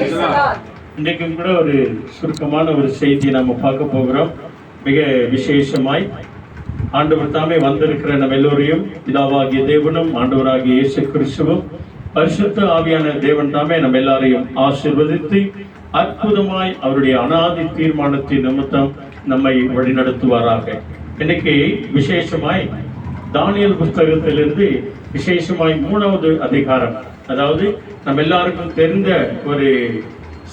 இன்றைக்கும் கூட ஒரு சுருக்கமான ஒரு செய்தியை நம்ம பார்க்க போகிறோம். மிக விசேஷமாய் ஆண்டவர் தாமே வந்திருக்கிற நம்ம எல்லோரையும் பிதாவாகிய தேவனும் ஆண்டவராகிய இயேசு கிறிஸ்துவும் பரிசுத்த ஆவியான தேவன் தாமே நம்ம எல்லாரையும் ஆசீர்வதித்து அற்புதமாய் அவருடைய அனாதி தீர்மானத்தின் நிமித்தம் நம்மை வழிநடத்துவாராக. இன்னைக்கு விசேஷமாய் தானியேல் புஸ்தகத்திலிருந்து விசேஷமாய் 3வது அதிகாரம், அதாவது நம்ம எல்லாருக்கும் தெரிந்த ஒரு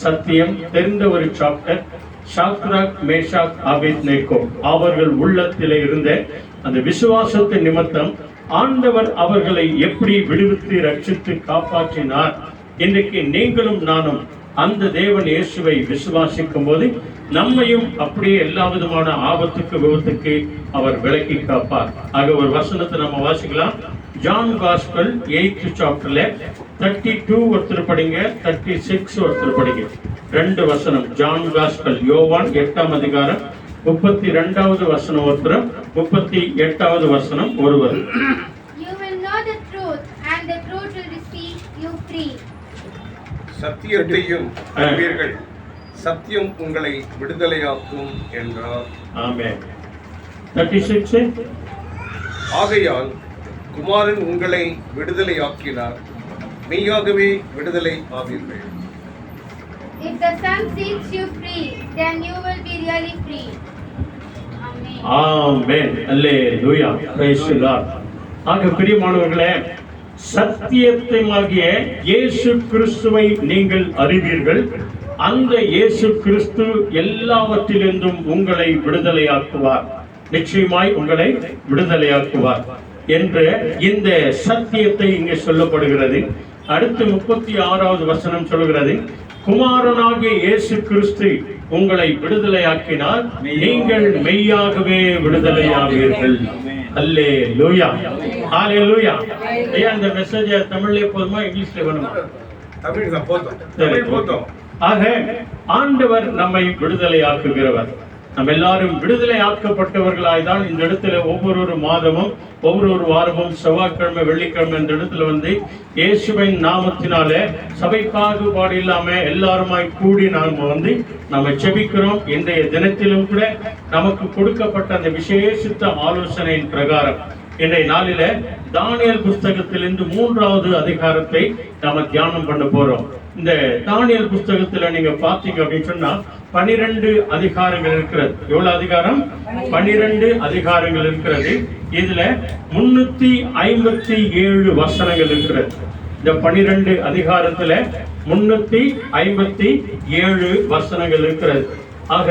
சத்தியம், தெரிந்த ஒரு சாப்டர். ஷாத்ராக், மேஷாக், ஆபேத்நேகோ அவர்கள் உள்ளத்திலே இருந்த அந்த விசுவாசத்தின் நிமித்தம் ஆண்டவர் அவர்களை எப்படி விடுவித்து ரட்சித்து காப்பாற்றினார். இன்றைக்கு நீங்களும் நானும் அந்த தேவன் இயேசுவை விசுவாசிக்கும் போது நம்மையும் அப்படியே எல்லா விதமான ஆபத்துக்கு விபத்துக்கு அவர் விலக்கி காப்பார். ஆக ஒரு வசனத்தை நம்ம வாசிக்கலாம். ஜான் காஸ்பல் 8th சாப்டர்ல 32 ஒருத்தர் படிங்க, 36 ஒருத்தர் படிங்க. 2 வசனம். ஜான் காஸ்பல் யோவான் 8ஆம் அதிகாரம் 32வது வசனம் ஒருத்தர், 38வது வசனம் ஒருவர். You will know the truth and the truth will set you free. சத்தியத்தையும் அறிவீர்கள், சத்தியம் உங்களை விடுதலையாக்கும் என்றார். ஆமென். 36. ஆகையால் குமாரன் உங்களை விடுதலையாக்கினார், மெய்யாகவே விடுதலை ஆவீர்கள். If the Son sets you free, then you will be really free. Amen. Amen. Hallelujah. Praise the Lord. ஆக பிரியமானவர்களே, சத்தியத்தையாகிய இயேசு கிறிஸ்துவை நீங்கள் அறிவீர்கள், அந்த இயேசு கிறிஸ்து எல்லாவற்றிலிருந்தும் உங்களை விடுதலையாக்குவார், நிச்சயமாய் உங்களை விடுதலையாக்குவார் என்ற இந்த சத்தியத்தை இங்கே சொல்லப்படுகிறது. அடுத்து 36வது வசனம் சொல்கிறது, குமாரனாகிய இயேசு கிறிஸ்து உங்களை விடுதலையாக்கினால் நீங்கள் மெய்யாகவே விடுதலையாவீர்கள். அல்லேலூயா. ஹalleluya. ஐயா, இந்த மெசேஜ் தமிழ்ல போதுமா இங்கிலீஷ்ல வேணுமா? தமிழ் தான் போதும். தமிழ் போதும். ஆக ஆண்டவர் நம்மை விடுதலையாக்குகிறவர். நம்ம எல்லாரும் விடுதலை ஆக்கப்பட்டவர்களாய் தான் இந்த இடத்துல ஒவ்வொரு மாதமும் ஒவ்வொரு வாரமும் செவ்வாய்க்கிழமை வெள்ளிக்கிழமை இந்த இடத்துல வந்து இயேசுவின் நாமத்தினாலே சபை பாகுபாடு இல்லாம எல்லாருமாய் கூடி நாம வந்து நம்ம செபிக்கிறோம். இன்றைய தினத்திலும் கூட நமக்கு கொடுக்கப்பட்ட அந்த விசேஷித்த ஆலோசனையின் பிரகாரம் இன்றைய நாளில தானியேல் புஸ்தகத்திலிருந்து 3வது அதிகாரத்தை நாம தியானம் பண்ண போறோம். இந்த தானியேல் புஸ்தகத்துல நீங்க பாத்தீங்க அப்படின்னு சொன்னா 12 அதிகாரங்கள் இருக்கிறது. எவ்வளவு அதிகாரம்? 12 அதிகாரங்கள் இருக்கிறது. இதுல 357 வசனங்கள் இருக்கிறது. இந்த 12 அதிகாரத்துல 357 வசனங்கள் இருக்கிறது. ஆக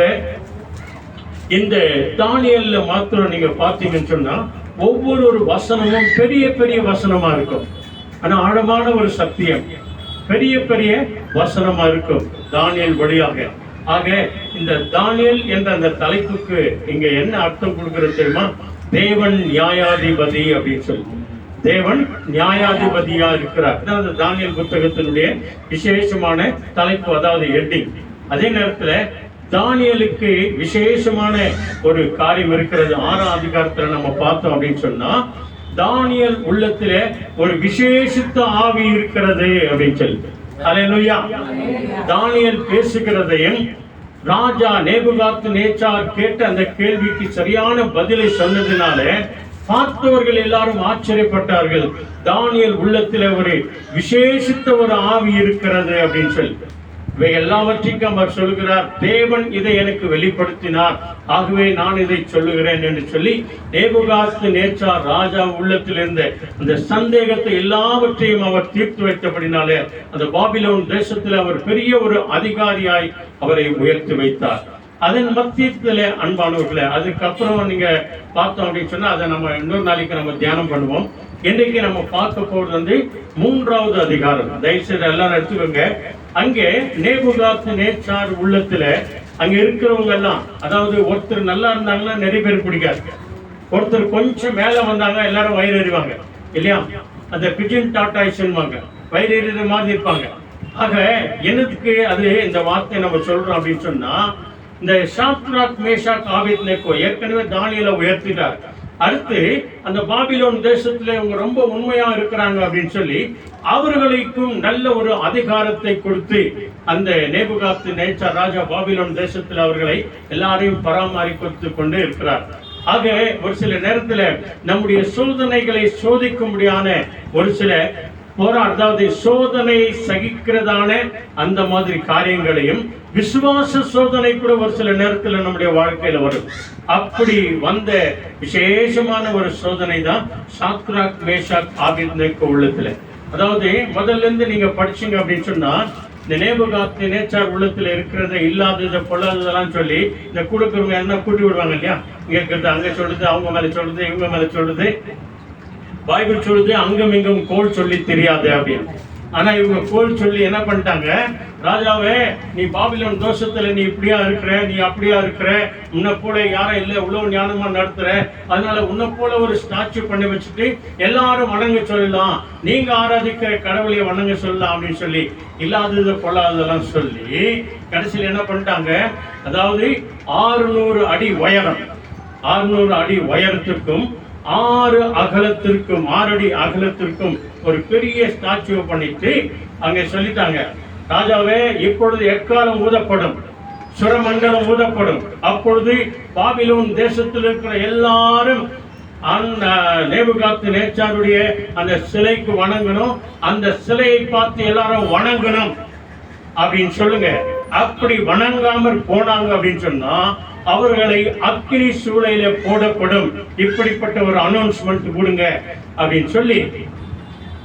இந்த தானியேல்ல மாத்திரம் நீங்க பாத்தீங்கன்னு சொன்னா ஒவ்வொரு வசனமும் பெரிய பெரிய வசனமா இருக்கும். ஆனா ஆழமான ஒரு சத்தியம், பெரிய பெரிய வசனமா இருக்கும் தானியேல் வழியாக. ஆக இந்த தானியேல் என்ற அந்த தலைப்புக்கு இங்க என்ன அர்த்தம் கொடுக்கிறது தெரியுமா? தேவன் நியாயாதிபதி அப்படின்னு சொல்லி, தேவன் நியாயாதிபதியா இருக்கிறார். அதாவது தானியேல் புத்தகத்தினுடைய விசேஷமான தலைப்பு, அதாவது ஹெட்டிங். அதே நேரத்துல தானியேலுக்கு விசேஷமான ஒரு காரியம் இருக்கிறது. 6ஆம் அதிகாரத்துல நம்ம பார்த்தோம் அப்படின்னு சொன்னா தானியேல் உள்ளத்துல ஒரு விசேஷித்த ஆவி இருக்கிறது அப்படின்னு சொல்லி. ஹல்லேலூயா. தானியேல் பேசுகிறதையும் ராஜா நேபுகாத் நேச்சார் கேட்ட அந்த கேள்விக்கு சரியான பதிலை சொன்னதுனால பார்த்தவர்கள் எல்லாரும் ஆச்சரியப்பட்டார்கள். தானியேல் உள்ளத்துல ஒரு விசேஷித்த ஒரு ஆவி இருக்கிறது அப்படின்னு சொல்லி. இவை எல்லாவற்றையும் அவர் சொல்கிறார், தேவன் இதை எனக்கு வெளிப்படுத்தினார், ஆகவே நான் இதை சொல்லுகிறேன் என்று சொல்லி நேபுகாத் நேச்சார் ராஜா உள்ளத்தில் இருந்த அந்த சந்தேகத்தை எல்லாவற்றையும் அவர் தீர்த்து வைத்தபடினாலே அந்த பாபிலோன் தேசத்தில் அவர் பெரிய ஒரு அதிகாரியாய் அவரை உயர்த்தி வைத்தார். அதன் மத்தியத்திலே அன்பானவர்களே, அதுக்கப்புறம் நீங்க பார்த்தோம் அப்படின்னு சொன்னா அதை நம்ம இன்னொரு நாளைக்கு நம்ம தியானம் பண்ணுவோம். இன்றைக்கு நம்ம பார்க்க போறது வந்து 3வது அதிகாரம். தயவுசெய்து எல்லாரும் எடுத்துக்கோங்க. அங்கே நேபுகாத் நேச்சார் உள்ளத்துல அங்க இருக்கிறவங்க எல்லாம், அதாவது ஒருத்தர் நல்லா இருந்தாங்கன்னா நிறைய பேர் பிடிக்காது, ஒருத்தர் கொஞ்சம் மேல வந்தாங்க எல்லாரும் வயிறு எறிவாங்க இல்லையா? அந்த பிஜின் டாட்டாய்ஸ்வாங்க, வயிறு எறிகிற மாதிரி இருப்பாங்க. ஆக என்னதுக்கு அது இந்த வார்த்தை நம்ம சொல்றோம் அப்படின்னு சொன்னா, இந்த ஷாத்ராக் மேஷாக் ஆபேத்நேகோ ஏற்கனவே தானியேலை உயர்த்திட்டார். அடுத்து அந்த பாபிலோன் தேசத்துல இவங்க ரொம்ப உண்மையா இருக்கிறாங்க அப்படின்னு சொல்லி அவர்களுக்கும் நல்ல ஒரு அதிகாரத்தை கொடுத்து அந்த நேபுகாத்து நேச்சார் ராஜா பாபிலோன் தேசத்தில் அவர்களை எல்லாரையும் பராமரித்து கொண்டு இருக்கிறார். ஆக ஒரு சில நேரத்துல நம்முடைய சோதனைகளை சோதிக்கும்படியான ஒரு சில அதாவது சோதனை சகிக்கிறதான அந்த மாதிரி காரியங்களையும் விசுவாச சோதனை கூட ஒரு சில நேரத்தில் நம்முடைய வாழ்க்கையில வரும். அப்படி வந்த விசேஷமான ஒரு சோதனை தான் சாத்ராக் மேஷாக் ஆபேத்நேகோ உள்ளத்துல. அதாவது முதல்ல இருந்து நீங்க படிச்சீங்க அப்படின்னு சொன்னா இந்த நேபுகாத்து நேச்சார் உள்ளத்துல இருக்கிறத இல்லாததை பொல்லாததெல்லாம் சொல்லி இந்த கூடக்கிறவங்க என்ன கூட்டி விடுவாங்க இல்லையா, இங்க இருக்கிறது அங்க சொல்லுது, அவங்க மேல சொல்லுது, இவங்க மேல சொல்லுது. பைபிள் சொல்லுது அங்கும் இங்கும் கோல் சொல்லி தெரியாது அப்படின்னு. ஆனா இவங்க கோல் சொல்லி என்ன பண்ணிட்டாங்க, ராஜாவே நீ பாபிலோன் தோஷத்துல நீ இப்படியா இருக்கிற, நீ அப்படியா இருக்கிற, உன்னை போல யாரும் இல்லை, இவ்வளவு ஞானமா நடத்துற, அதனால உன்னை போல ஒரு ஸ்டாச்சு பண்ணி வச்சுட்டு எல்லாரும் வணங்க சொல்லலாம், நீங்க ஆராதிக்கிற கடவுளைய வணங்க சொல்லலாம் அப்படின்னு சொல்லி இல்லாதது பொல்லாததெல்லாம் சொல்லி கடைசியில் என்ன பண்ணிட்டாங்க, அதாவது 600 அடி உயரம், 600 அடி உயரத்திற்கும் 6 அகலத்திற்கும் 6 அடி அகலத்திற்கும் ஒரு பெரிய ஸ்டாச்சுவை பண்ணிட்டு அங்க சொல்லிட்டாங்க, ராஜாவே இப்பொழுது எக்காலம் ஊதப்படும், சுரமண்டலம் ஊதப்படும், அப்பொழுது பாபிலோன் தேசத்தில் இருக்கிற எல்லாரும் அந்த நேபுகாத்து நேச்சாருடைய அந்த சிலைக்கு வணங்கணும், அந்த சிலையை பார்த்து எல்லாரும் வணங்கணும் அப்படின்னு சொல்லுங்க. அப்படி வணங்காமற் போனாங்க அப்படின்னு சொன்னா அவர்களை அக்கினி சூளையில போடப்படும், இப்படிப்பட்ட ஒரு அனௌன்ஸ்மெண்ட் கொடுங்க அப்படின்னு சொல்லி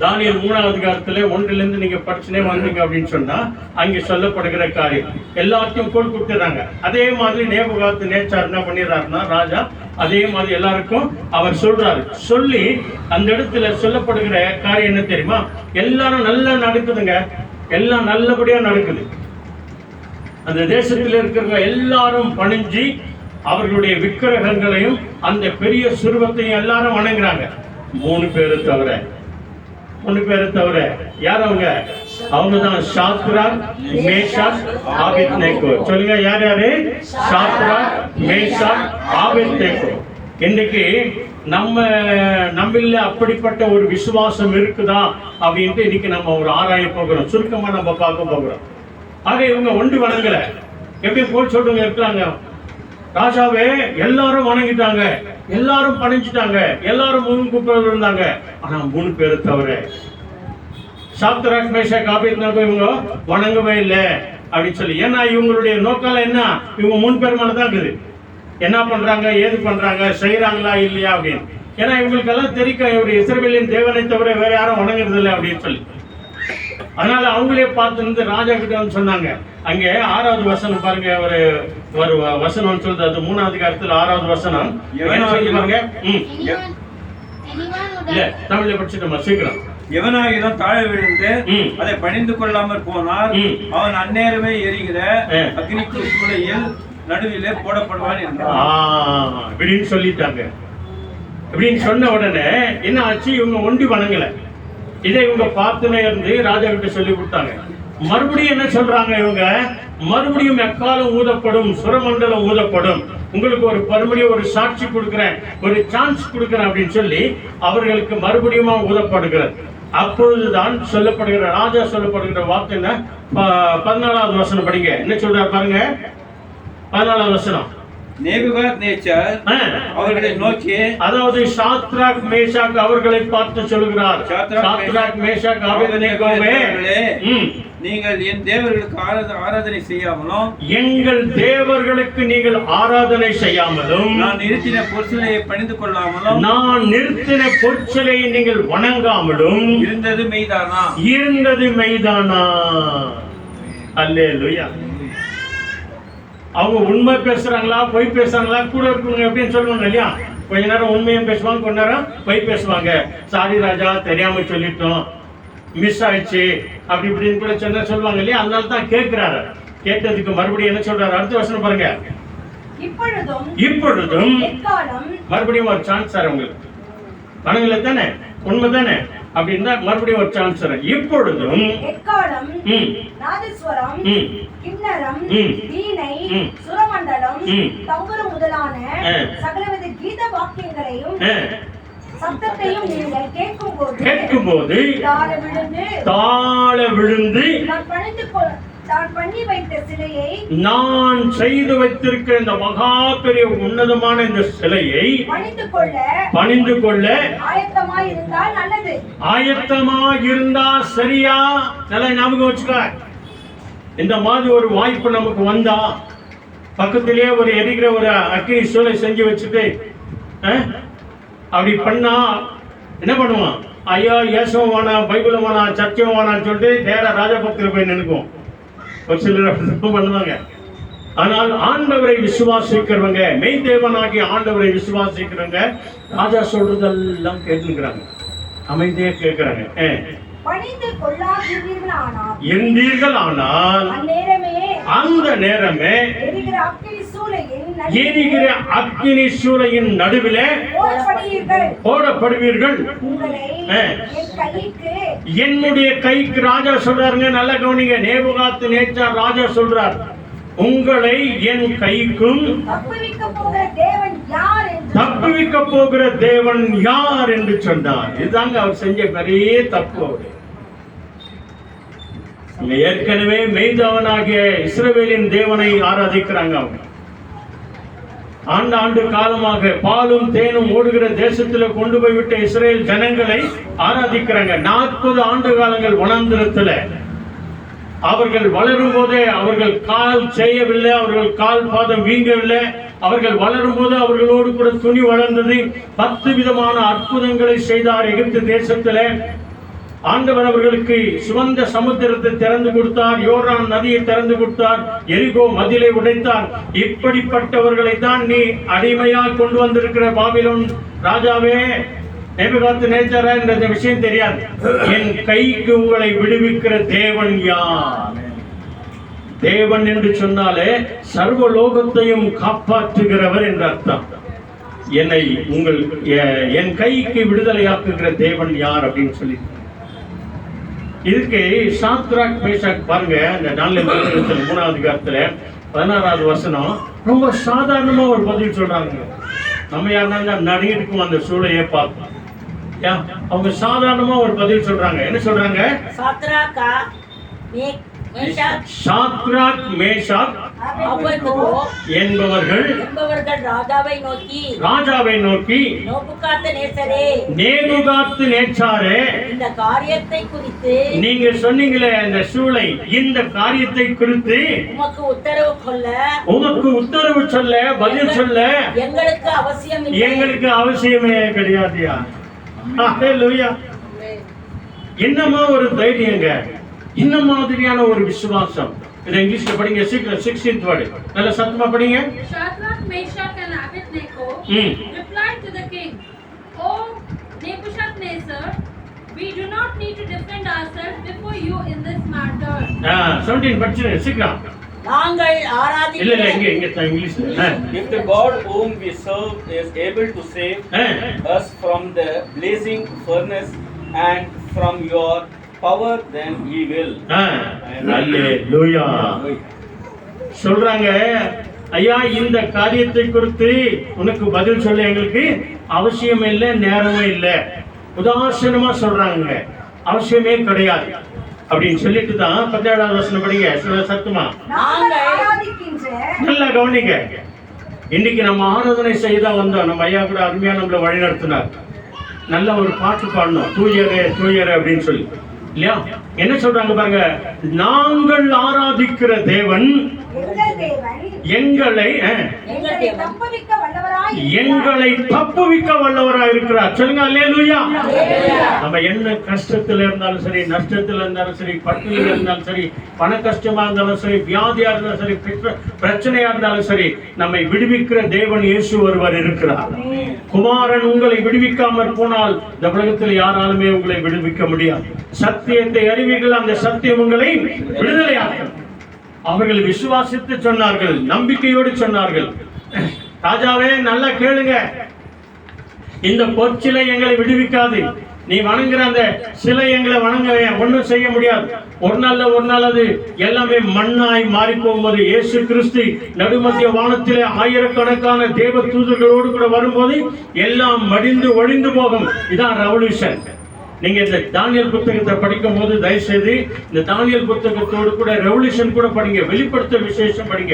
தானியேல் 3ஆம் அதிகாரத்துல 1 நீங்க படிச்சுனே வந்தீங்க அப்படின்னு சொன்னா அங்க சொல்லப்படுகிற காரியம் எல்லாத்தையும் கோல் கொடுத்துறாங்க. அதே மாதிரி நேபுகாத்து நேச்சார் என்ன பண்ணிடுறாருன்னா ராஜா அதே மாதிரி எல்லாருக்கும் அவர் சொல்றாரு. சொல்லி அந்த இடத்துல சொல்லப்படுகிற காரியம் என்ன தெரியுமா, எல்லாரும் நல்லா நடக்குதுங்க, எல்லாம் நல்லபடியா நடக்குது. அந்த தேசத்தில் இருக்கிறவங்க எல்லாரும் பணிஞ்சு அவர்களுடைய விக்கிரகங்களையும் அந்த பெரிய சுரூபத்தையும் எல்லாரும் வணங்குறாங்க. 3 பேரை தவிர யார் அவங்க? அவங்கதான் சாத்ராக் மேஷாக் ஆபேத்நேகோ. சொல்லுங்க யார் யாரு? Shadrach Meshach Abednego. இன்னைக்கு நம்மள அப்படிப்பட்ட ஒரு விசுவாசம் இருக்குதா அப்படின்ட்டு இன்னைக்கு நம்ம ஒரு ஆராய போகிறோம், சுருக்கமா நம்ம பார்க்க போகிறோம். ஆக இவங்க ஒன்று வணங்கல, எப்படி போல் சொல்றவங்க இருக்கிறாங்க, ராஜாவே எல்லாரும் வணங்கிட்டாங்க, எல்லாரும் பணிஞ்சிட்டாங்க, எல்லாரும் முன்கூப்ப இருந்தாங்க, ஆனா 3 பேரை தவிர சாத்ராக் மேஷாக் ஆபேத்நேகோ இவங்க வணங்கவே இல்லை அப்படின்னு சொல்லி. ஏன்னா இவங்களுடைய நோக்கம் என்ன, இவங்க 3 பேர் மேலதான் இருக்குது, என்ன பண்றாங்க, ஏது பண்றாங்க, செய்யறாங்களா இல்லையா அப்படின்னு. ஏன்னா இவங்களுக்கெல்லாம் தெரியும் இவர் இஸ்ரவேலின் தேவனை தவிர வேற யாரும் வணங்குறது இல்லை அப்படின்னு சொல்லி. அதனால அவங்களே பார்த்து ராஜா கிட்ட வந்து சொன்னாங்க. அங்கே 6வது வசனம் பாருங்க, ஒரு வசனம் சொல்றது, அது 3ஆம் அதிகாரத்தில் 6வது வசனம் பாருங்க. இல்ல தமிழ்ல படிச்சுட்டோமா, சீக்கிரம். எவனாகிலும் தாழ விழுந்து அதை பணிந்து கொள்ளாமற் போனால் அவன் அந்நேரமே எரிகிற அக்னிக்கு சூளையில் நடுவிலே போடப்படுவான் அப்படின்னு சொல்லிட்டாங்க. இப்படின்னு சொன்ன உடனே என்ன ஆச்சு, இவங்க ஒண்டி வணங்கல. இதை இவங்க பார்த்துனே இருந்து ராஜா கிட்ட சொல்லி கொடுத்தாங்க. மறுபடியும் என்ன சொல்றாங்க இவங்க, மறுபடியும் எக்காலம் ஊதப்படும், சுரமண்டலம் ஊதப்படும், உங்களுக்கு ஒரு மறுபடியும் ஒரு சாட்சி கொடுக்கிறேன், ஒரு சான்ஸ் கொடுக்கிறேன் அப்படின்னு சொல்லி அவர்களுக்கு மறுபடியும் ஊதப்படுகிறது. அப்பொழுதுதான் சொல்லப்படுகிற ராஜா சொல்லப்படுகிற வார்த்தை என்ன, 14வது வசனம் படிங்க. என்ன சொல்றாரு பாருங்க, 14வது வசனம். நேபுகாத்நேச்சார் அவர்களை நோக்கி, அதாவது சாத்ராக் மேஷாக் அவர்களை பார்த்து சொல்கிறார், சாத்ராக் மேஷாக் ஆபேத்நேகோவே, நீங்கள் என் தேவர்களுக்கு ஆராதனை செய்யாமலும், எங்கள் தேவர்களுக்கு நீங்கள் ஆராதனை செய்யாமலும், நான் நிறுத்தின பொற்சிலையை பணிந்து கொள்ளாமலும், நான் நிறுத்தின பொற்சிலையை நீங்கள் வணங்காமலும் இருந்தது மெய்தானா? இருந்தது மெய்தானா? அல்லேலூயா. அவங்க உண்மை பேசுறாங்களா பொய் பேசுறாங்களா கூட இருக்குங்க அப்படின்னு சொல்லுவாங்க இல்லையா. கொஞ்ச நேரம் உண்மையும் பேசுவாங்க, கொஞ்ச நேரம் பொய் பேசுவாங்க. சாரி ராஜா, தெரியாம சொல்லிட்டோம், மிஸ் ஆயிடுச்சு அப்படி இப்படின்னு கூட சொன்ன சொல்லுவாங்க இல்லையா. அதனால தான் கேட்கிறாரு. கேட்டதுக்கு மறுபடியும் என்ன சொல்றாரு, அடுத்த வசனம் பாருங்க. இப்பொழுதும் மறுபடியும் ஒரு சான்ஸ் சார் உங்களுக்கு, வணங்கல தானே, உண்மை தானே அப்படின்னா மறுபடியும் ஒரு சான்ஸ் தரேன். இப்பொழுதும் எக்காலம், நாதஸ்வரம், கிண்ணரம், வீணை, சுரமண்டலம், தம்புரு முதலான சகலவித கீத வாக்கியங்களையும் சத்தத்தையும் நீங்கள் கேட்கும்போது தாழ விழுந்து நான் பண்ணி வைத்த சிலையை, நான் செய்து வைத்திருக்கிற இந்த மகா பெரிய உன்னதமான இந்த சிலையை பணிந்து கொள்ள ஆயத்தமாய் இருந்தால் நல்லது. ஆயத்தமாய் இருந்தா சரியா? நல்லா ஞாபகம் வச்சுக்க. இந்த மாதிரி ஒரு வாய்ப்பு நமக்கு வந்தா பக்கத்திலேயே ஒரு எரிகிற ஒரு அக்கினி சூளை செஞ்சு வச்சுட்டு அப்படி பண்ணா என்ன பண்ணுவான்? ஐயா இயேசுவும் வேணாம், பைபிளும் வேணாம், சர்ச்சையும் வேணாம்னு சொல்லிட்டு நேரா ராஜபக்தியில் போய் நினைக்கும். ஒரு சிலர் பண்ணுவாங்க. ஆனால் ஆண்டவரை விசுவாசிக்கிறவங்க, மெய் தேவனாகிய ஆண்டவரை விசுவாசிக்கிறவங்க ராஜா சொல்றதெல்லாம் கேட்டுக்கிறாங்க, அமைதியே கேட்கிறாங்க. இருந்தீர்கள் ஆனால் அந்த நேரமே எரிகிற அக்கினி சூளையின் நடுவிலே போடப்படுவீர்கள். என்னுடைய கைக்கு ராஜா சொல்றாருங்க, நல்ல கவனிங்க. நேபுகாத் நேச்சார் ராஜா சொல்றார், உங்களை என் கைக்கும் தப்புவிக்க போகிற தேவன் யார் என்று சொன்னார். இதுதாங்க அவர் செஞ்ச பெரிய தப்பு. ஏற்கனவே மெய்தவனாகிய இஸ்ரவேலின் தேவனை ஆராதிக்கிறாங்க. அவங்க ஆண்டு காலமாக பாலும் தேனும் ஓடுகிற தேசத்துல கொண்டு போய்விட்ட இஸ்ரேல் ஜனங்களை ஆராதிக்கிறாங்க. 40 ஆண்டு காலங்கள் வனாந்திரத்துல அவர்கள் வளரும் போதே அவர்கள் கால் செய்யவில்லை, அவர்கள் கால் பாதம் வீங்கவில்லை. அவர்கள் வளரும் போது அவர்களோடு கூட துணி வளர்ந்தது. 10 விதமான அற்புதங்களை செய்தார் எகிப்து தேசத்துல. ஆண்டவர் அவர்களுக்கு சுவந்த சமுத்திரத்தை திறந்து கொடுத்தார், யோர்தான் நதியை திறந்து கொடுத்தார், எரிகோ மதிலை உடைத்தார். இப்படிப்பட்டவர்களை தான் நீ அடிமையாக கொண்டு வந்திருக்கிற பாபிலோன் ராஜாவே, நேபுகாத் நேச்சாரா என்ற விஷயம் தெரியாது. என் கைக்கு உங்களை விடுவிக்கிற தேவன் யார்? தேவன் என்று சொன்னாலே சர்வலோகத்தையும் காப்பாற்றுகிறவர் என்ற அர்த்தம். என்னை என் கைக்கு விடுதலையாக்குகிற தேவன் யார் அப்படின்னு சொல்லி இதுக்கு சாத்ராக் மேஷாக் பாருங்க. இந்த 3வது அதிகாரத்துல 16வது வசனம் ரொம்ப சாதாரணமா ஒரு பதில் சொல்றாங்க. நம்ம யாருன்னா நடிகருக்கும் அந்த சூழலையே பார்ப்போம். அவங்க சாதாரணமா ஒரு பதில் சொல்றாங்க. என்ன சொல்றாங்க? சாத்ராக் மேஷாக் என்பவர்கள் ராஜாவை நோக்கி நேபுகாத் நேச்சாரே, இந்த காரியத்தை குறித்து நீங்க சொன்னீங்களே இந்த சூளை, இந்த காரியத்தை குறித்து உமக்கு உத்தரவு சொல்ல பதில் சொல்ல எங்களுக்கு அவசியமே கிடையாதுயா. என்னமா ஒரு தைரியங்க, என்ன மாதிரியான ஒரு விசுவாசம். இதை இங்கிலீஷ்ல படிங்க. 16th word நல்ல சத்தமா படிங்க. Shadrach, Meshach and Abednego replied to the king, "O Nebuchadnezzar, we do not need to defend ourselves before you in this matter." 17 படிச்சு சீக்கிரம். நாங்கள் ஆராதிக்கிற இல்ல இங்க இங்கிலீஷ்ல. If the God whom we serve is able to save us from the blazing furnace and from your power, then he will. Hallelujah. சொல்றாங்க, ஐயா இந்த காரியத்தை குறித்து உனக்கு பதில் சொல்ல எங்களுக்கு அவசியம் இல்லை, நேரமே இல்லை. உதாசீனமா சொல்றாங்க, அவசியமே கிடையாது அப்படின்னு சொல்லிட்டு தான் 17வது வசனம் படிங்க சத்தமா. நல்லா கவனிங்க. இன்னைக்கு நம்ம ஆராதனை செய்தா வந்தோம். நம்ம ஐயா கூட அருமையா நம்மளை வழி நடத்தினார். நல்ல ஒரு பாட்டு பாடணும், தூயரே அப்படின்னு சொல்லி இல்லையா? என்ன சொல்றாங்க பாருங்க, நாங்கள் ஆராதிக்கிற தேவன் எங்களை தப்புவிக்க வல்லவராய் இருக்கிறார். சொல்லுங்க அல்லேலூயா. நம்ம என்ன கஷ்டத்துல இருந்தாலும் சரி, நஷ்டத்துல இருந்தாலும் சரி, பட்டினியில இருந்தாலும் சரி, பண கஷ்டமா இருந்தாலும் சரி, வியாதியா இருந்தாலும் சரி, பிரச்சனையா இருந்தாலும் சரி, நம்மை விடுவிக்கிற தேவன் இயேசு ஒருவர் இருக்கிறார். குமாரன் உங்களை விடுவிக்காமற் போனால் இந்த உலகத்தில் யாராலுமே உங்களை விடுவிக்க முடியாது. சத்தியத்தை அறிவீர்கள், அந்த சத்தியம் உங்களை விடுதலையாக்கும். அவர்கள் விசுவாசித்து சொன்னார்கள், நம்பிக்கையோடு சொன்னார்கள், ராஜாவே நல்லா கேளுங்க, இந்த பொற்சிலை எங்களை விடுவிக்காது, நீ வணங்குற அந்த சிலை எங்களை வணங்க ஒன்றும் செய்ய முடியாது. ஒரு நாள் அது எல்லாமே மண்ணாய் மாறி போகும்போது இயேசு கிறிஸ்து நடுமத்திய வானத்திலே ஆயிரக்கணக்கான தேவ தூதர்களோடு கூட வரும்போது எல்லாம் மடிந்து ஒழிந்து போகும். இதான் ரெவல்யூஷன். நீங்க இந்த தானியேல் புத்தகத்தை படிக்கும் போது தயவு செய்து இந்த தானியேல் புத்தகத்தோடு கூட ரெவல்யூஷன் கூட படிங்க, வெளிப்படுத்த விசேஷம் படிங்க.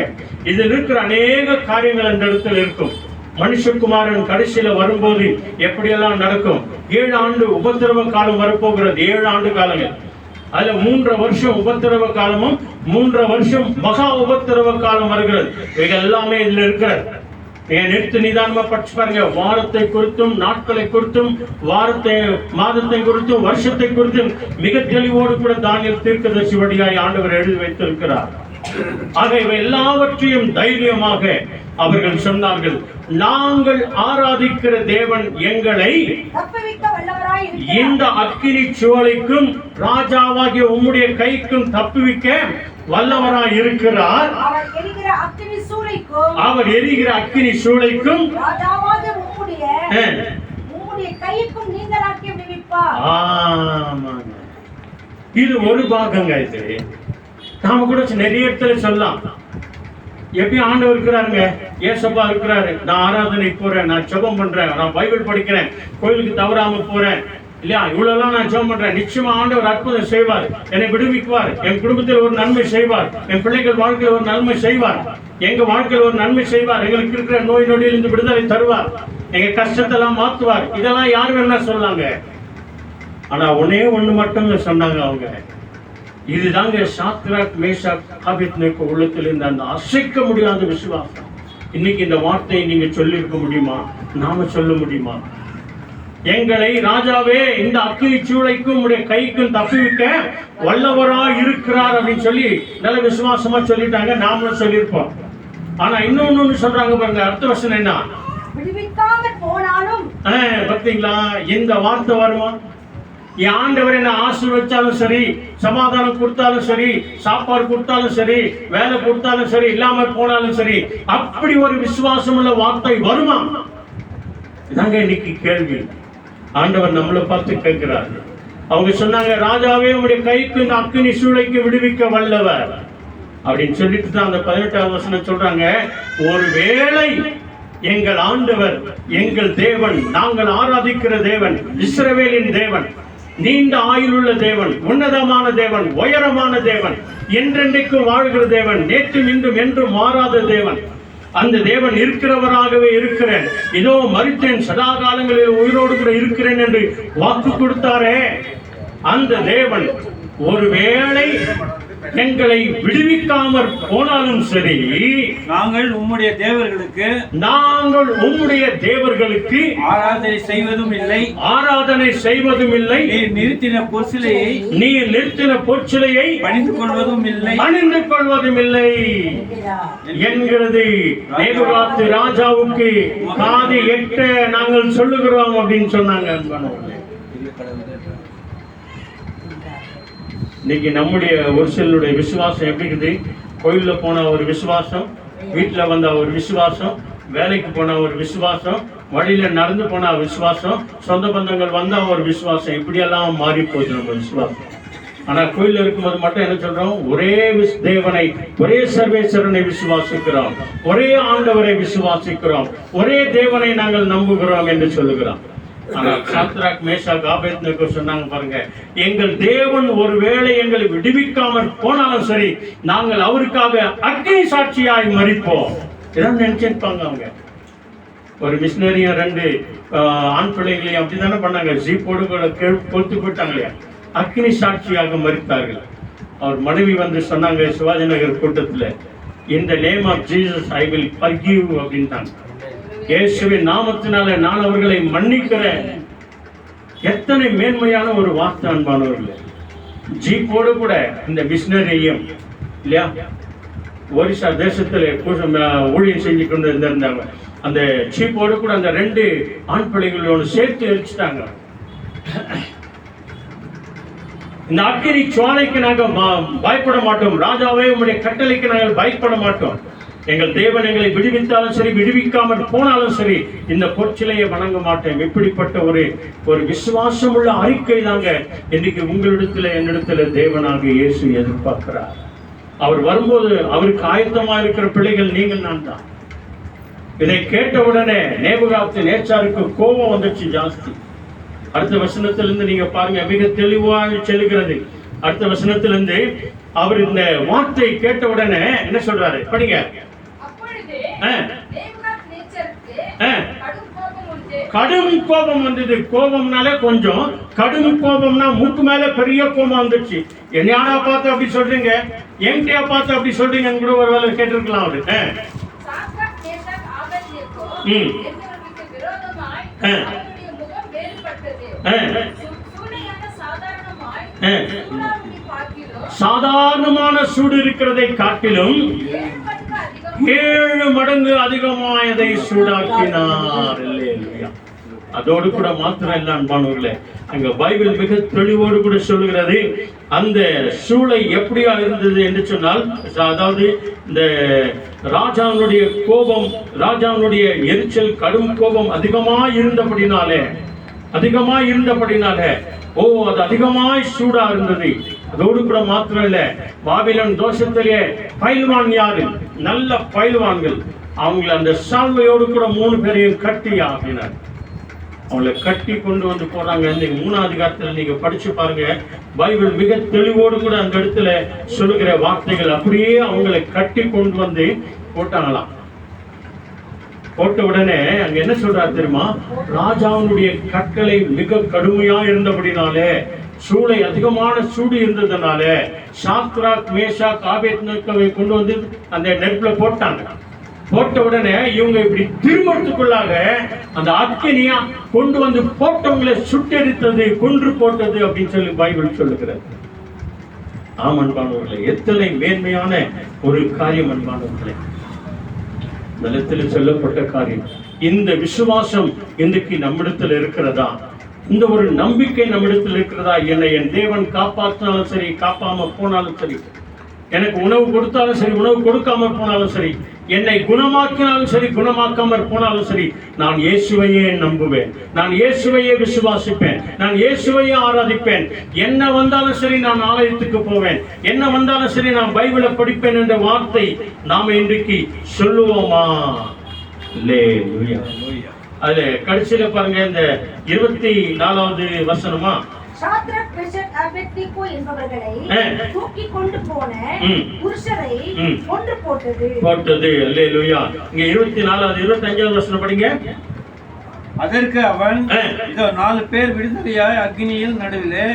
இதில் இருக்கிற அநேக காரியங்கள் அந்த இடத்துல இருக்கும். மனுஷகுமாரன் கடைசியில வரும்போது எப்படியெல்லாம் நடக்கும். 7 ஆண்டு உபத்திரவ காலம் வரப்போகிறது. 7 ஆண்டு காலங்கள். அதுல 3 வருஷம் உபத்திரவ காலமும் 3 வருஷம் மகா உபத்திரவ காலம் வருகிறது. இவை எல்லாமே இதுல இருக்கிறது. நிறுத்து நிதானமா படிச்சு பாருங்க. வாரத்தை குறித்தும் நாட்களை குறித்தும் மாதத்தை குறித்தும் வருஷத்தை குறித்தும் மிக தெளிவோடு கூட தானியேல் தீர்க்கதரிசி வழியாய் ஆண்டவர் எழுதி வைத்திருக்கிறார். ஆக இவை எல்லாவற்றையும் தைரியமாக அவர்கள் சொன்னார்கள், நாங்கள் ஆராதிக்கிற தேவன் எங்களை இந்த அக்கினி சுவலைக்கும் ராஜாவாகிய உம்முடைய கைக்கும் தப்புவிக்க வல்லவராய் இருக்கிறார். அவர் எரிகிற அக்கினி சூளைக்கும் இது ஒரு பாகங்க. இது நாம கூட நிறைய இடத்துல சொல்லலாம். எப்படி ஆண்டவர் இருக்கிறாருங்க, ஏசப்பா இருக்கிறாரு, நான் ஆராதனை போறேன், நான் ஜெபம் பண்றேன், நான் பைபிள் படிக்கிறேன், கோயிலுக்கு தவறாம போறேன் இல்லையா, இவ்வளவு நான் ஜெபம் பண்றேன், நிச்சயமா ஆண்டவர் அற்புதம் செய்வார், என்னை விடுவிக்குவார், என் குடும்பத்தில் ஒரு நன்மை செய்வார், என் பிள்ளைகள் வாழ்க்கையில் ஒரு நன்மை செய்வார், எங்க வாழ்க்கையில் ஒரு நன்மை செய்வார், எங்களுக்கு இருக்கிற நோய் நொடியில் இருந்து விடுதலை தருவார், எங்க கஷ்டத்தெல்லாம் மாத்துவார். இதெல்லாம் யாரு வேணா சொல்லாங்க. ஆனா ஒன்னே ஒண்ணு மட்டும் சொன்னாங்க அவங்க. இதுதாங்க சாத்ராக் மேஷாக் ஆபேத்நேகோ உள்ளத்தில் இருந்த அந்த அசைக்க முடியாத விசுவாசம். இன்னைக்கு இந்த வார்த்தையை நீங்க சொல்லியிருக்க முடியுமா? நாம சொல்ல முடியுமா? எங்களை ராஜாவே இந்த அக்கினி சூளைக்கும் உடைய கைக்கும் தப்புவிக்க வல்லவராய் இருக்கிறார் அப்படின்னு சொல்லி நல்ல விசுவாசமா சொல்லிட்டாங்க. நாமளும் சொல்லியிருப்போம். ஆனா இன்னொன்னு சொல்றாங்க பாருங்க. அடுத்த வசனம் என்ன? பாத்தீங்களா, இந்த வார்த்தை வருமா? என் ஆண்டவர் என்ன ஆசீர்வதிச்சாலும் சரி, சமாதானம் கொடுத்தாலும் சரி, சாப்பாடு கொடுத்தாலும் சரி, வேலை கொடுத்தாலும் சரி, இல்லாம போனாலும் சரி, அப்படி ஒரு விசுவாசம் உள்ள வார்த்தை வருமா? இதாங்க இன்னைக்கு கேள்வி. ஆண்டவர் நம்மளை பார்த்து கேட்கிறார். அவங்க சொன்னாங்க, ராஜாவே உங்களுடைய கைக்கு இந்த அக்கினி சூளைக்கு விடுவிக்க வல்லவர் அப்படின்னு சொல்லிட்டு தான் அந்த 18வது வசனம் சொல்றாங்க. ஒருவேளை எங்கள் ஆண்டவர், எங்கள் தேவன், நாங்கள் ஆராதிக்கிற தேவன், இஸ்ரவேலின் தேவன், நீண்ட ஆயுளுள்ள தேவன், உன்னதமான தேவன், உயரமான தேவன், என்றென்றைக்கும் வாழ்கிற தேவன், நேற்றும் இன்றும் என்றும் மாறாத தேவன், அந்த தேவன் இருக்கிறவராகவே இருக்கிறேன், இதோ மரித்தேன், சதா காலங்களில் உயிரோடு கூட இருக்கிறேன் என்று வாக்கு கொடுத்தாரே, அந்த தேவன் ஒருவேளை எங்களை விடுவிக்காமற் போனாலும் சரி, நாங்கள் உம்முடைய தேவர்களுக்கு ஆராதனை செய்வதும் இல்லை, நீர் நிறுத்தின பொற்சிலையை பணிந்து கொள்வதும் இல்லை என்கிறது நேபுகாத்து ராஜாவுக்கு காது எட்ட நாங்கள் சொல்லுகிறோம் அப்படின்னு சொன்னாங்க. இன்னைக்கு நம்முடைய ஒரு சிலருடைய விசுவாசம் எப்படி இருக்குது? கோயில்ல போன ஒரு விசுவாசம், வீட்டுல வந்த ஒரு விசுவாசம், வேலைக்கு போன ஒரு விசுவாசம், வழியில நடந்து போன விசுவாசம், சொந்த பந்தங்கள் வந்த ஒரு விசுவாசம், இப்படியெல்லாம் மாறி போகுது நம்ம விசுவாசம். ஆனா கோயில்ல இருக்கும்போது மட்டும் என்ன சொல்றோம்? ஒரே தேவனை, ஒரே சர்வேஸ்வரனை விசுவாசிக்கிறோம், ஒரே ஆண்டவரை விசுவாசிக்கிறோம், ஒரே தேவனை நாங்கள் நம்புகிறோம் என்று சொல்லுகிறோம். ஆனா சாத்ராக் மேஷாக் ஆபேத்நேகோ சொன்னாங்க பாருங்க, எங்கள் தேவன் ஒருவேளை எங்களை விடுவிக்காமல் போனாலும் சரி, நாங்கள் அவருக்காக அக்னி சாட்சியாய் மரிப்போம். இதான் நினைச்சிருப்பாங்க அவங்க. ஒரு மிஷினரியும் 2 ஆண் பிள்ளைகளையும் அப்படித்தானே பண்ணாங்க. ஜீப்போடு கொளுத்து போட்டாங்க, அக்னி சாட்சியாக மரித்தார்கள். அவர் மனைவி வந்து சொன்னாங்க சிவாஜி நகர் கூட்டத்தில், இந்த name of Jesus I will forgive அப்படின்ட்டாங்க. இயேசுவின் நாமத்தினால நான் அவர்களை மன்னிக்கிறேன். எத்தனை மேன்மையான ஒரு வார்த்தை அன்பானவர்களே. ஜீப்போடு கூட இந்த மிஷினரியையும் இல்லையா, ஒரிசா தேசத்துல ஊழியம் செஞ்சு கொண்டு இருந்தாங்க. அந்த ஜீப்போடு கூட அந்த 2 ஆண் பிள்ளைகளோடு சேர்த்து எரிச்சிட்டாங்க. இந்த அக்கினி சுவாலைக்கு நாங்கள் பயப்பட மாட்டோம், ராஜாவே உங்களுடைய கட்டளைக்கு நாங்கள் பயப்பட மாட்டோம். எங்கள் தேவன் எங்களை விடுவித்தாலும் சரி, விடுவிக்காமல் போனாலும் சரி, இந்த பொற்சிலையை வணங்க மாட்டேன். இப்படிப்பட்ட ஒரு விசுவாசம் உள்ள அறிக்கை தாங்க இன்னைக்கு உங்களிடத்துல என்னிடத்துல தேவனாக இயேசு எதிர்பார்க்கிறார். அவர் வரும்போது அவருக்கு ஆயத்தமா இருக்கிற பிள்ளைகள் நீங்கள் நான் தான். இதை கேட்டவுடனே நேபுகாத்து நேச்சாருக்கு கோபம் வந்துச்சு ஜாஸ்தி. அடுத்த வசனத்திலிருந்து நீங்க பாருங்க, மிக தெளிவாக செல்கிறது. அடுத்த வசனத்திலிருந்து அவர் இந்த வார்த்தை கேட்டவுடனே என்ன சொல்றாரு படிங்க. கடும் கோபம் வந்தது. கோபம்னாலே கொஞ்சம், கடும் கோபம்னா மூக்கு மேல பெரிய கோபம் வந்துச்சு. என்னையா பார்த்து அப்படி சொல்றீங்க, என்கிட்டயா பார்த்து அப்படி சொல்றீங்கன்னு கூட ஒரு வேலை கேட்டிருக்கலாம் அவரு. சாதாரணமான சூடு இருக்கிறதை காட்டிலும் 7 மடங்கு அதிகமாயதை சூடாக்கினார். அதோடு கூட மாத்திரம் இல்ல அன்பானவர்களே, அங்க பைபிள் மிக தெளிவோடு கூட சொல்லுகிறது. அந்த சூளை எப்படியா இருந்தது என்று சொன்னால், அதாவது இந்த ராஜாவுடைய கோபம், ராஜாவுடைய எரிச்சல், கடும் கோபம் அதிகமாய் இருந்தபடினாலே அது அதிகமாய் சூடா இருந்தது. அதோடு கூட மாத்திரம் இல்ல, பாபிலோன் தோஷத்திலே பயில்வான் யாரு, நல்ல பயில்வான்கள், அவங்களை அந்த சால்வையோடு கூட 3 பேரையும் கட்டி ஆகினார். அவங்களை கட்டி கொண்டு வந்து போறாங்க. இந்த 3ஆம் அதிகாரத்துல நீங்க படிச்சு பாருங்க, பைபிள் மிக தெளிவோடு கூட அந்த இடத்துல சொல்லுகிற வார்த்தைகள். அப்படியே அவங்களை கட்டி கொண்டு வந்து போட்டாங்களாம். போட்ட உடனே அங்க என்ன சொல்றாரு தெரியுமா, ராஜாவுடைய கட்டளை மிக கடுமையா இருந்தபடினாலே, சூளை அதிகமான சூடு இருந்ததுனால சாத்ராக் மேஷாக் ஆபேத்நேகோவை கொண்டு வந்து அந்த நெருப்புல போட்டாங்க. போட்ட உடனே இவங்க இப்படி திருமணத்துக்குள்ளாக அந்த அக்கினியா கொண்டு வந்து போட்டவங்களை சுட்டெரித்தது, கொன்று போட்டது அப்படின்னு சொல்லி பைபிள் சொல்லுகிறது. ஆம் அன்பானவர்களே, எத்தனை மேன்மையான ஒரு காரியம் அன்பானவர்களே, நிலத்தில் சொல்லப்பட்ட காரியம். இந்த விசுவாசம் இன்றைக்கு நம்மிடத்தில் இருக்கிறதா? இந்த ஒரு நம்பிக்கை நம்மிடத்தில் இருக்கிறதா? என்னை என் தேவன் காப்பாற்றினாலும் சரி, காப்பாம போனாலும் சரி, எனக்கு உணவு கொடுத்தாலும் சரி, உணவு கொடுக்காம போனாலும் சரி, என்னை குணமாக்கினாலும் சரி, குணமாக்காம போனாலும் சரி, நான் இயேசுவையே நம்புவேன், நான் இயேசுவையே விசுவாசிப்பேன், நான் இயேசுவையே ஆராதிப்பேன். என்ன வந்தாலும் சரி நான் ஆலயத்துக்கு போவேன், என்ன வந்தாலும் சரி நான் பைபிளை படிப்பேன் என்ற வார்த்தை நாம இன்றைக்கு சொல்லுவோமா? அல்லேலூயா. அதுல கடைசியில பாருங்க, இந்த 24வது வசனமா, சாத்ராக் மேஷாக் ஆபேத்நேகோ என்பவர்களை தூக்கி கொண்டு போன புருஷரை கொன்று போட்டது. அல்லேலூயா. இங்க 24வது 25வது வசனம் படிங்க. அதற்கு அவன், இதோ 4 பேர் விடுதலையாய் அக்னியில் நடுவிலே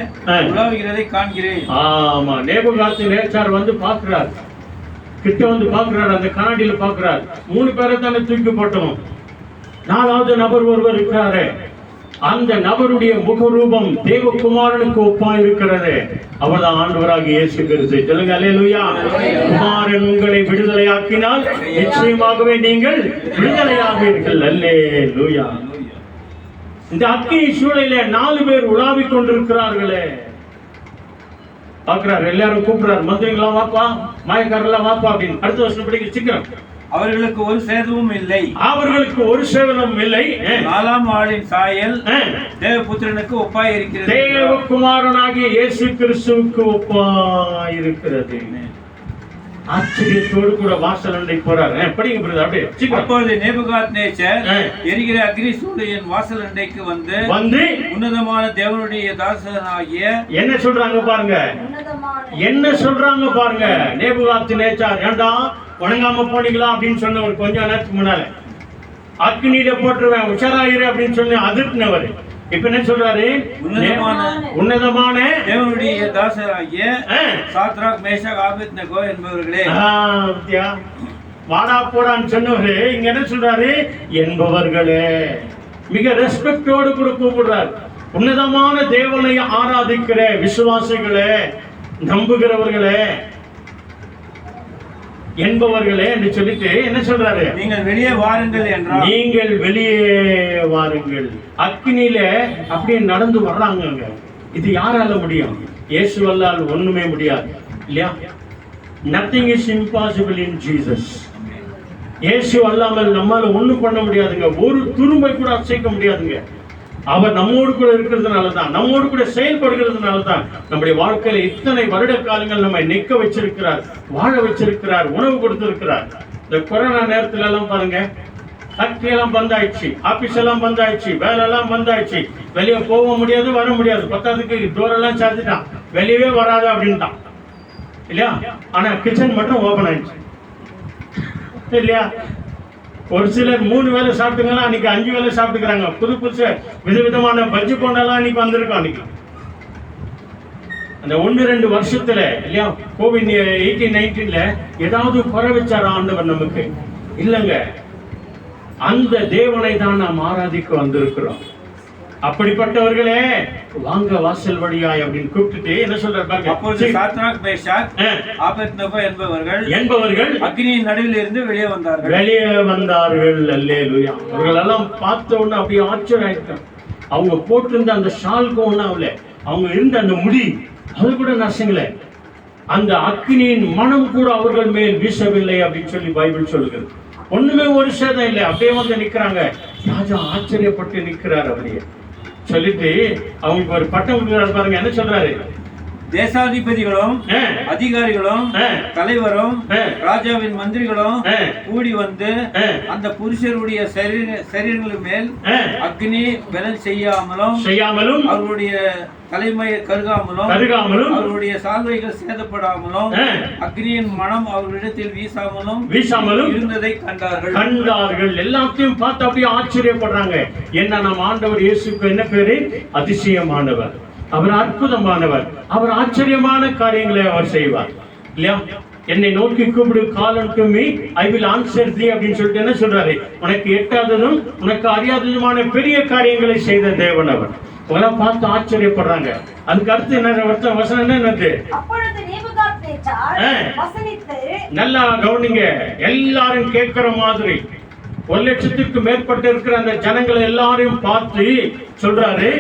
உலாவுகிறதை காண்கிறேன். ஆமா, நேபுகாத்து நேச்சார் வந்து பாக்குறார், கிட்ட வந்து பாக்குறாரு, அந்த கண்ணாடியில பாக்குறார். 3 பேரை தானே தூக்கி போட்டோம், 4வது நபர் ஒருவர் இருக்கிறாரு. அந்த நபருடைய முகரூபம் தேவகுமாரனுக்கு ஒப்பா இருக்கிறது. அவர்தான் ஆண்டவராக இயேசு கிறிஸ்து. சொல்லுங்க அல்லேலூயா. குமாரன் உங்களை விடுதலையாக்கினால் நிச்சயமாகவே நீங்கள் விடுதலையாவீர்கள். அல்லேலூயா. இந்த அக்கினி சூளையில 4 பேர் உலாவிக் கொண்டிருக்கிறார்களே. பாக்குறாரு, எல்லாரும் கூப்பிடுறாரு, மந்திரிகளா வாப்பா, மாயக்காரர்களா வாப்பா அப்படின்னு. அடுத்த வருஷம் படிக்க சீக்கிரம். அவர்களுக்கு ஒரு சேதமும் இல்லை, அவர்களுக்கு ஒரு சேதமும் இல்லை. 4ஆம் ஆளின் சாயல் தேவபுத்திரனுக்கு ஒப்பாய் இருக்கிறது, தேவகுமாரனாகிய இயேசு கிறிஸ்துவுக்கு ஒப்பாய் இருக்கிறது. ஆச்சரியத்தோடு கூட வாசல் அண்டை போறாரு. படிங்க பிரதர் அப்படியே. அப்பொழுது நேபுகாத்நேச்சர் எரிகிற அக்னி சூளையின் வாசல் அண்டைக்கு வந்து உன்னதமான தேவனுடைய தாசனாகிய என்ன சொல்றாங்க பாருங்க, என்ன சொல்றாங்க பாருங்க. நேபுகாத்நேச்சர், ஏண்டா வணங்காம போனீங்களா அப்படின்னு சொன்ன ஒரு கொஞ்ச நேரத்துக்கு முன்னால, அக்னியில போட்டுருவேன் உஷாராயிரு அப்படின்னு சொன்ன அதிர்த்தினவர். இப்ப என்ன சொல்றாரு, உன்னதமான தேவனுடைய தாசராகிய சாத்ராக் மேஷாக் ஆபேத்நேகோ என்பவர்களே. வாடா போடான்னு சொன்னவரு இங்க என்ன சொல்றாரு, என்பவர்களே. மிக ரெஸ்பெக்டோடு கூட கூப்பிடுறாரு. உன்னதமான தேவனை ஆராதிக்கிற விசுவாசிகளே, நம்புகிறவர்களே, என்பவர்களே என்று சொல்லிட்டு என்ன சொல்றாரு, நீங்கள் வெளியே வாருங்கள் என்றார். நீங்கள் வெளியே வாருங்கள். அக்கினியில அப்படியே நடந்து வர்றாங்க. இது யாரால முடியும்? இயேசுவால் ஒண்ணுமே முடியாது இல்லையா? Nothing is impossible in Jesus. இயேசு அல்லாமல் நம்மால ஒண்ணும் பண்ண முடியாதுங்க. ஒரு துரும்பை கூட அசைக்க முடியாதுங்க. அவர் நம்மோடு கூட இருக்கிறதுனால தான், நம்மோடு கூட செயல்படுகிறதுனால தான் நம்முடைய வாழ்க்கையில இத்தனை வருட காலங்கள் நம்ம நிற்க வச்சிருக்கிறார், வாழ வச்சிருக்கிறார், உணவு கொடுத்திருக்கிறார். இந்த கொரோனா நேரத்துல எல்லாம் பாருங்க, ஃபேக்டரி எல்லாம் பந்த் ஆயிடுச்சு, ஆபீஸ் எல்லாம் பந்த் ஆயிடுச்சு, வேலை எல்லாம் பந்த் ஆயிடுச்சு, வெளியே போக முடியாது, வர முடியாது. பத்தாவதுக்கு டோர் எல்லாம் சாத்திட்டான், வெளியவே வராது அப்படின்ட்டான் இல்லையா? ஆனா கிச்சன் மட்டும் ஓபன் ஆயிடுச்சு இல்லையா? ஒரு சிலர் 3 வேளை சாப்பிட்டுங்கன்னா அன்னைக்கு 5 வேளை சாப்பிட்டுக்கிறாங்க. புதுசு விதவிதமான பஜ்ஜி போண்டாலாம் அன்னைக்கு வந்திருக்கும். அன்னைக்கு அந்த 1-2 வருஷத்துல இல்லையா, COVID-19 ஏதாவது குறை வச்சாரா ஆண்டவர் நமக்கு? இல்லைங்க. அந்த தேவனை தான் நாம் ஆராதிக்க வந்திருக்கிறோம். அப்படிப்பட்டவர்களே வாங்க வாசல் வழியாய் அப்படின்னு கூப்பிட்டுட்டு என்ன சொல்றாரு பாருங்க. அப்பொழுது சாத்ராக், மேஷாக், ஆபேத்நேகோ என்பவர்கள் அக்னியின் நடுவில் இருந்து வெளியே வந்தார்கள். அல்லேலூயா. அவர்கள் எல்லாம் பார்த்த உடனே அப்படியே ஆச்சரியம் ஆயிட்டாங்க. அவங்க போட்டிருந்த அந்த ஷால்க்கு ஒண்ணு ஆகல, அவங்க இருந்த அந்த முடி அது கூட நசுங்கல, அந்த அக்னியின் மனம் கூட அவர்கள் மேல் வீசவில்லை அப்படின்னு சொல்லி பைபிள் சொல்லுகிறது. ஒண்ணுமே ஒரு சேதம் இல்லை, அப்படியே வந்து நிக்கிறாங்க. ராஜா ஆச்சரியப்பட்டு நிக்கிறார். அப்படியே சொல்லிட்டு அவங்களுக்கு ஒரு பட்டம் கொடுக்கிறார் பாருங்க. என்ன சொல்றாரு? தேசாதிபதிகளும் அதிகாரிகளும் தலைவரும் ராஜாவின் மந்திரிகளும் கூடி வந்து அந்த புருஷருடைய சரீரங்கள் மேல் அக்னி பலன் செய்யாமலும் அவருடைய தலைமையை கருகாமலும் அவருடைய சால்வைகள் சேதப்படாமலும் அக்னியின் மனம் அவர்களிடத்தில் வீசாமலும் இருந்ததை கண்டார்கள். எல்லாத்தையும் பார்த்து அப்படியே ஆச்சரியப்படுறாங்க. என்ன நம்ம ஆண்டவர் இயேசுக்கு என்ன பேரு? அதிசயமானவர், அவர் அற்புதமானவர், அவர் ஆச்சரியமான காரியங்களை அவர் செய்வார் இல்லையா? என்னை நோக்கி கூப்பிடு, கால் unto me, I will answer thee அப்படின்னு சொல்லிட்டு என்ன சொல்றாரு? உனக்கு எட்டாததும் உனக்கு அறியாததுமான பெரிய காரியங்களை செய்த தேவன் அவர். அவெல்லாம் பார்த்து ஆச்சரியப்படுறாங்க. அதுக்கு அடுத்து என்ன வசனம் என்னது? நல்லா கவனிங்க, எல்லாரும் கேட்கிற மாதிரி 1,00,000க்கு மேற்பட்டு இருக்கிற அந்த ஜனங்களை எல்லாரையும் பார்த்து சொல்றாரு.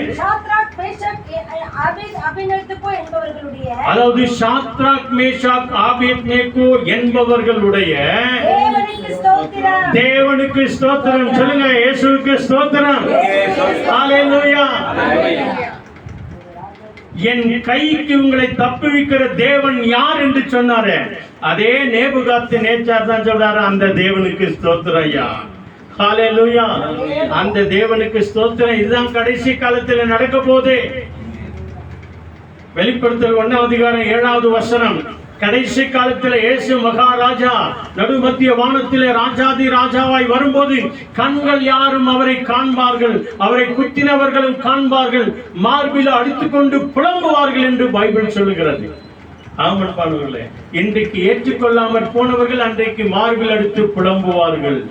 அதாவது சாத்ராக், மேஷாக், ஆபேத்நேகோ என்பவர்களுடைய தேவனுக்கு ஸ்தோத்திரம். சொல்லுங்க, இயேசுவுக்கு ஸ்தோத்திரம். ஹல்லேலூயா. என் கைக்கு உங்களை தப்புவிக்கிற தேவன் யார் என்று சொன்னாரு. அதே நேபுகாத்நேச்சார் தான் சொல்றாரு, அந்த தேவனுக்கு ஸ்தோத்திரம் ஐயா. ஹல்லேலூயா. அந்த தேவனுக்கு ஸ்தோத்திரம். இதுதான் கடைசி காலத்தில் நடக்க போகுது. வெளிப்படுத்தல் 1-வது 7 கடைசி காலத்தில் இயேசு மகாராஜா நடுமத்திய வானத்திலே ராஜாதி ராஜாவாய் வரும்போது கண்கள் யாரும் அவரை காண்பார்கள், அவரை குத்தினவர்களும் காண்பார்கள், மார்பில் அடித்துக்கொண்டு புலம்புவார்கள் என்று பைபிள் சொல்லுகிறது. ஆமன்பானவர்களே, இன்றைக்கு ஏற்றுக்கொள்ளாமல் போனவர்கள் அன்றைக்கு மார்பில் அடித்து புலம்புவார்கள்.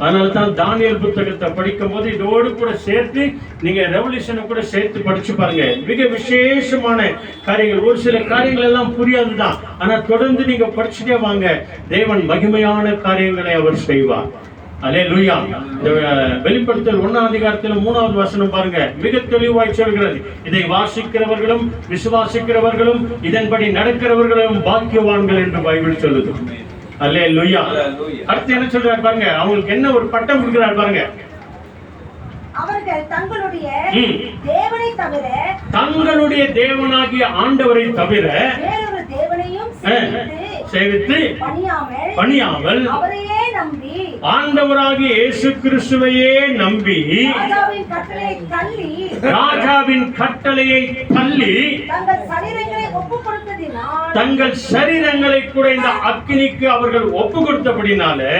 அதனால தான் தானியேல் புத்தகத்தை படிக்கும் போது இதோடு கூட சேர்த்து நீங்க ரெவல்யூஷனை கூட சேர்த்து படிச்சு பாருங்க. மிக விசேஷமான காரியங்கள். ஒரு சில காரியங்கள் எல்லாம் புரியாதுதான், ஆனா தொடர்ந்து நீங்க படிச்சுட்டே வாங்க. தேவன் மகிமையான காரியங்களை அவர் செய்வார். அல்லேலூயா. இந்த வெளிப்படுத்தல் 1-வது 3 பாருங்க, மிக தெளிவாய் சொல்கிறது. இதை வாசிக்கிறவர்களும் விசுவாசிக்கிறவர்களும் இதன்படி நடக்கிறவர்களும் பாக்கியவான்கள் என்று பைபிள் சொல்லுது. அல்லேலூயா. அடுத்து என்ன சொல்றாரு பாருங்க, அவங்களுக்கு என்ன ஒரு பட்டம் கொடுக்கிறார் பாருங்க. அவர்கள் தங்களுடைய தேவனை தவிர, தங்களுடைய தேவனாகிய ஆண்டவரை தவிர வேறொரு தேவனையும் சேவித்து பணியாமல் அவரையே நம்பி, ஆண்டவராகிய இயேசு கிறிஸ்துவையே நம்பி ராஜாவின் கட்டளையை தள்ளி தங்கள் சரீரங்களை கூட இந்த அக்கினிக்கு அவர்கள் ஒப்பு கொடுத்தபடினாலே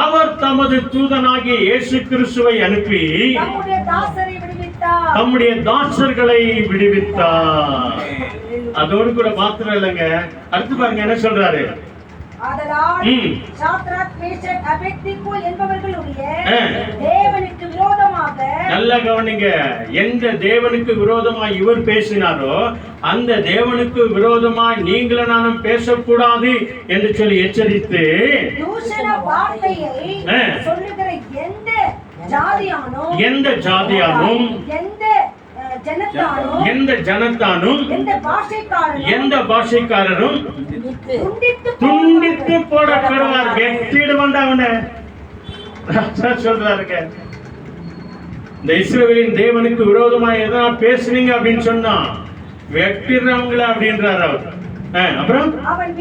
அவர் தமது தூதனாகிய இயேசு கிறிஸ்துவை அனுப்பி தம்முடைய தாசர்களை விடுவித்தார். அதோடு கூட மாத்திரம் இல்லைங்க, அடுத்து பாருங்க என்ன சொல்றாரு. நல்ல கவனிங்க, எந்த தேவனுக்கு விரோதமாய் இவர் பேசினாரோ அந்த தேவனுக்கு விரோதமாய் நீங்களும் நானும் பேசக்கூடாது என்று சொல்லி எச்சரித்து, எந்த ஜாதியானும் ஜனத்தானும் எந்த ஜனத்தானும் எந்த பாஷைக்காரரும் துண்டித்து போடப்படுவார். வெட்டிடுவாண்டா அவனை சொல்றாருங்க. இந்த இஸ்ரவேலின் தேவனுக்கு விரோதமாக எதனா பேசுனீங்க அப்படின்னு சொன்னா வெட்டிடுறவங்கள அப்படின்றார் அவர். அப்புறம் அவன்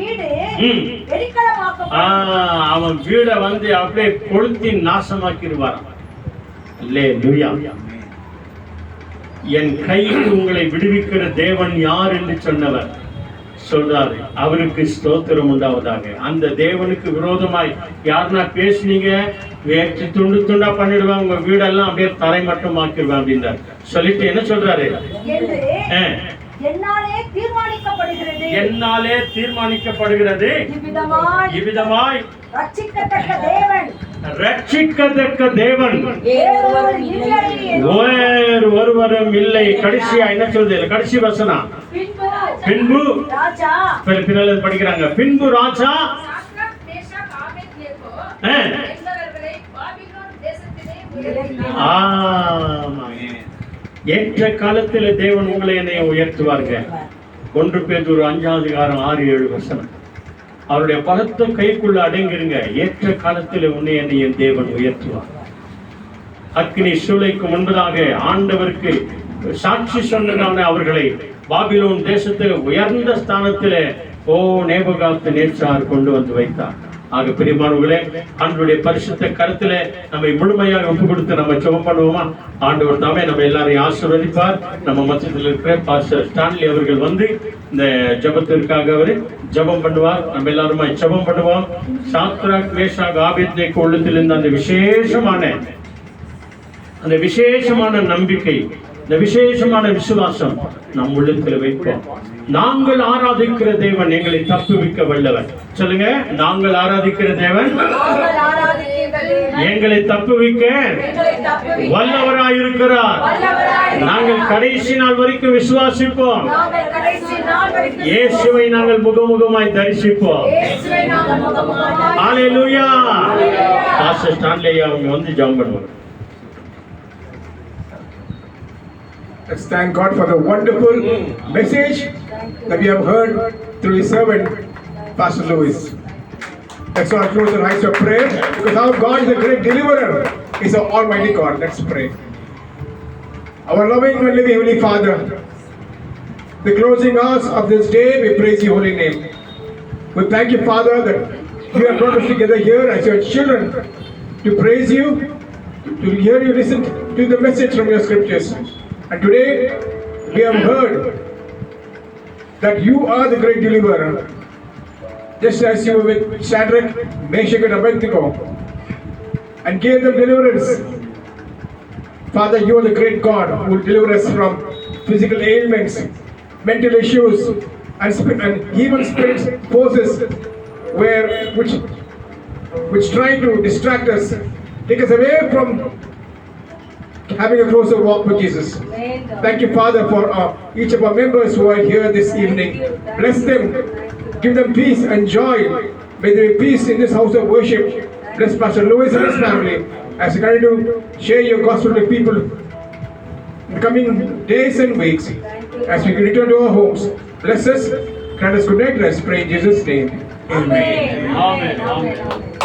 வீடை வந்து அப்படியே கொளுத்தி நாசமாக்கிடுவார். என் கைக்கு உங்களை விடுவிக்கிற தேவன் யார் என்று சொன்னவர் சொல்றாரு. அவருக்கு ஸ்தோத்திரம் உண்டாவதாக. அந்த தேவனுக்கு விரோதமாய் யாருன்னா பேசுனீங்க வேற்று துண்டு துண்டா பண்ணிடுவாங்க, உங்க வீடெல்லாம் அப்படியே தரை மட்டும் ஆக்கிடுவேன் அப்படின்றார். சொல்லிட்டு என்ன சொல்றாரு? என்னாலே தீர்மானிக்கப்படுகிறது இவ்விதமாய் ரட்சிக்கத்தக்க தேவன் ஒருவரும் இல்லை. கடைசியா என்ன சொல்றது? கடைசி வசனம் பின்பு பின்னால் படிக்கிறாங்க. பின்பு ராஜா ஏற்ற காலத்தில் தேவன் உங்களை என்னைய உயர்த்துவார்க. 1 பேதுரு 5:6-7 அவருடைய பலத்த கைக்குள்ள அடங்கிருங்க. ஏற்ற காலத்தில் உன்னை என்னைய தேவன் உயர்த்துவார். அக்னி சூளைக்கு முன்பதாக ஆண்டவருக்கு சாட்சி சொன்னதான அவர்களை பாபிலோன் தேசத்தில் உயர்ந்த ஸ்தானத்தில் நேபுகாத்நேச்சார் கொண்டு வந்து வைத்தார். ஆக பிரியமானவர்களே, ஆண்டவருடைய பரிசுத்த கருத்துல நம்மை முழுமையாக ஒப்பு கொடுத்து நம்ம ஜெபம் பண்ணுவோமா? ஆண்டவர் தாமே நம்ம எல்லாரையும் ஆசீர்வதிப்பார். நம்ம மத்தியத்தில் இருக்கிற பாஸ்டர் ஸ்டான்லி அவர்கள் வந்து இந்த ஜெபத்திற்காக அவர் ஜெபம் பண்ணுவார். நம்ம எல்லாருமா ஜெபம் பண்ணுவோம். சாத்ராக் மேஷாக் ஆபேத்நேகோ உள்ளத்தில் இருந்த அந்த விசேஷமான நம்பிக்கை, இந்த விசேஷமான விசுவாசம் நம் உள்ளத்தில் வைப்போம். நாங்கள் ஆராதிக்கிற தேவன் எங்களை தப்புவிக்க வல்லவர். சொல்லுங்க, நாங்கள் ஆராதிக்கிற தேவன் எங்களை தப்புவிக்க வல்லவராயிருக்கிறார். நாங்கள் கடைசி நாள் வரைக்கும் விசுவாசிப்போம். இயேசுவை நாங்கள் முகமுகமாய் தரிசிப்போம். ஹல்லேலூயா. பாஸ்டர் ஸ்டான்லி அவங்க வந்து ஜெபம் பண்ணுவாங்க. Let's thank God for the wonderful message that we have heard through His servant, Pastor Louis. Let's all close our eyes for prayer, because our God is a great deliverer. He's an almighty God. Let's pray. Our loving and living Heavenly Father, the closing hours of this day, we praise Your holy name. We thank You, Father, that You have brought us together here as Your children to praise You, to hear You, listen to the message from Your scriptures. And today we have heard that You are the great deliverer. Just as You were with Shadrach, Meshach and Abednego and gave them deliverance. Father, You are the great God who will deliver us from physical ailments, mental issues, and even spirit forces which try to distract us, take us away from having a closer walk with Jesus. Thank You, Father, for each of our members who are here this evening. Bless them, give them peace and joy. May there be peace in this house of worship. Bless Pastor Louis and his family as they continue to share Your gospel with people in the coming days and weeks as we return to our homes. Bless us, grant us good night rest. Pray in Jesus' name. Amen. Amen. Amen.